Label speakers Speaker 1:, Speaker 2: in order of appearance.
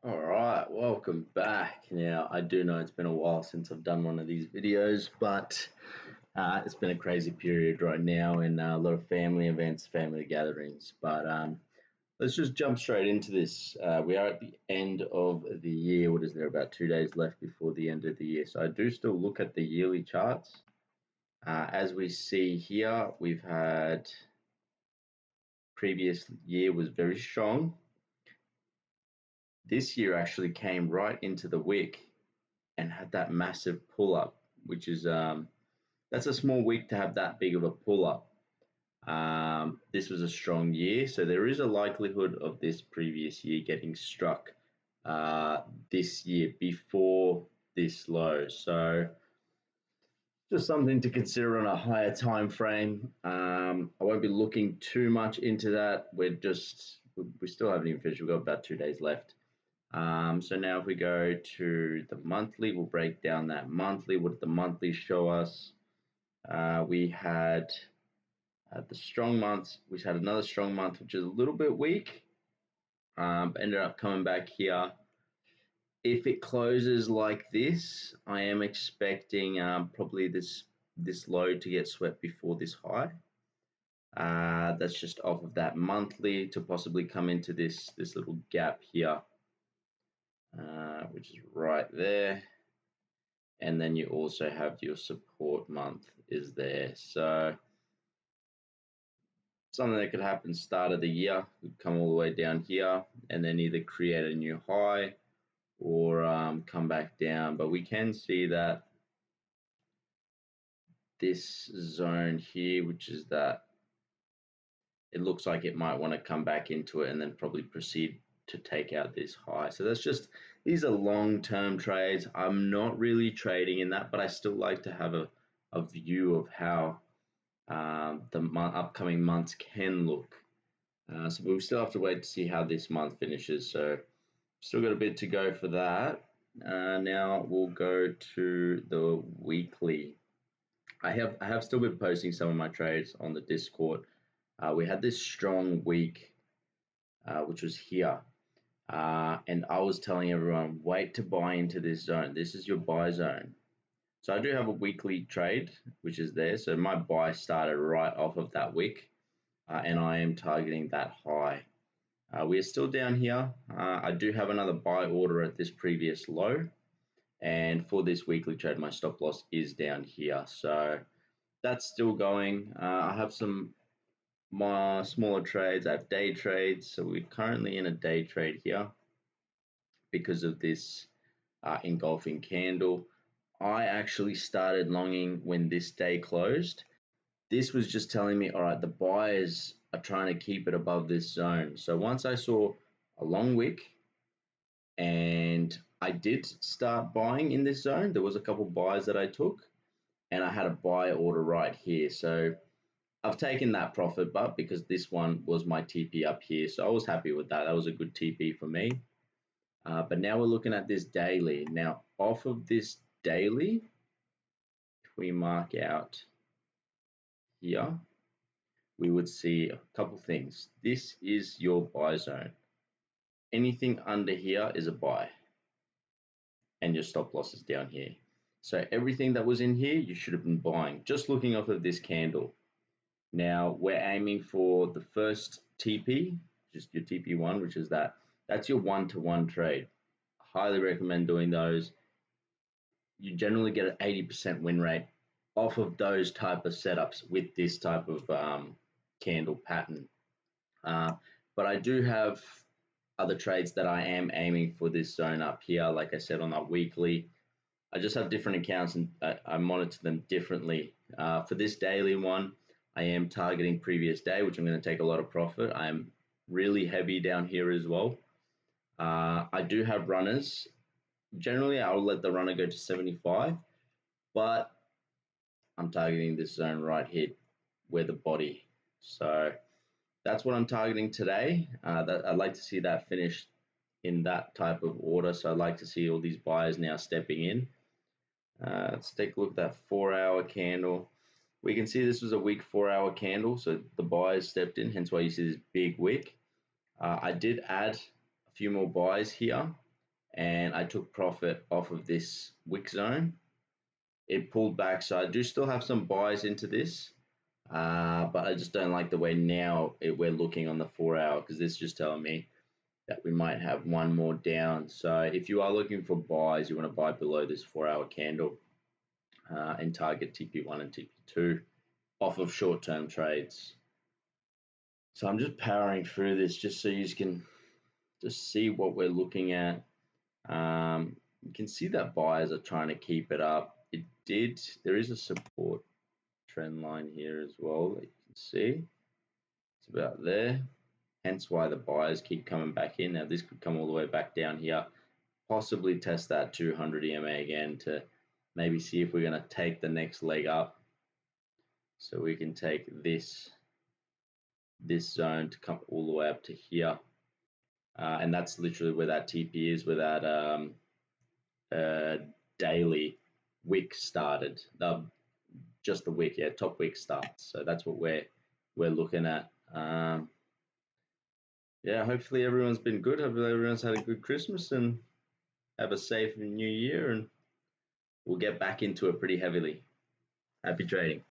Speaker 1: All right, welcome back. Now, I do know it's been a while since I've done one of these videos, but it's been a crazy period right now and a lot of family events, family gatherings. But let's just jump straight into this. We are at the end of the year. What is there? About 2 days left before the end of the year. So I do still look at the yearly charts. As we see here, we've had previous year was very strong. This year actually came right into the wick and had that massive pull up, which is that's a small week to have that big of a pull up. This was a strong year, so there is a likelihood of this previous year getting struck this year before this low. So just something to consider on a higher time frame. I won't be looking too much into that. We still haven't even finished. We've got about 2 days left. So now if we go to the monthly, we'll break down that monthly. What did the monthly show us? We had the strong months. We had another strong month, which is a little bit weak. Ended up coming back here. If it closes like this, I am expecting probably this low to get swept before this high. That's just off of that monthly to possibly come into this little gap here. Which is right there. And then you also have your support month is there. So something that could happen start of the year, could come all the way down here and then either create a new high or come back down. But we can see that this zone here, which is that, it looks like it might want to come back into it and then probably proceed to take out this high. So that's just, these are long-term trades. I'm not really trading in that, but I still like to have a view of how the upcoming months can look. So we still have to wait to see how this month finishes. So still got a bit to go for that. Now we'll go to the weekly. I have still been posting some of my trades on the Discord. We had this strong week, which was here. And I was telling everyone, wait to buy into this zone. This is your buy zone. So I do have a weekly trade, which is there. So my buy started right off of that wick, and I am targeting that high. We are still down here. I do have another buy order at this previous low. And for this weekly trade, my stop loss is down here. So that's still going. I have some my smaller trades. I have day trades. So we're currently in a day trade here because of this engulfing candle. I actually started longing when this day closed. This was just telling me, all right, the buyers are trying to keep it above this zone. So once I saw a long wick and I did start buying in this zone, there was a couple buys that I took and I had a buy order right here. So I've taken that profit, but because this one was my TP up here, so I was happy with that. That was a good TP for me. But now we're looking at this daily. Now, off of this daily, if we mark out here, we would see a couple things. This is your buy zone. Anything under here is a buy, and your stop loss is down here. So everything that was in here, you should have been buying, just looking off of this candle. Now, we're aiming for the first TP, just your TP1, which is that. That's your one-to-one trade. Highly recommend doing those. You generally get an 80% win rate off of those type of setups with this type of candle pattern. But I do have other trades that I am aiming for this zone up here. Like I said, on that weekly, I just have different accounts and I monitor them differently. For this daily one, I am targeting previous day, which I'm going to take a lot of profit. I'm really heavy down here as well. I do have runners. Generally, I'll let the runner go to 75, but I'm targeting this zone right here where the body. So that's what I'm targeting today. I'd like to see that finished in that type of order. So I'd like to see all these buyers now stepping in. Let's take a look at that 4-hour candle. We can see this was a weak 4-hour candle, so the buyers stepped in, hence why you see this big wick. I did add a few more buys here and I took profit off of this wick zone. It pulled back, so I do still have some buys into this, but I just don't like the way now we're looking on the 4 hour, because this is just telling me that we might have one more down. So if you are looking for buys, you want to buy below this 4 hour candle and target TP1 and TP2 off of short-term trades. So I'm just powering through this just so you can just see what we're looking at. You can see that buyers are trying to keep it up. There is a support trend line here as well that you can see. It's about there. Hence why the buyers keep coming back in. Now this could come all the way back down here, possibly test that 200 EMA again to maybe see if we're going to take the next leg up. So we can take this zone to come all the way up to here. And that's literally where that TP is, where that daily wick started. Just the wick, yeah, top wick starts. So that's what we're looking at. Yeah, hopefully everyone's been good. Hopefully everyone's had a good Christmas and have a safe new year, and we'll get back into it pretty heavily. Happy trading.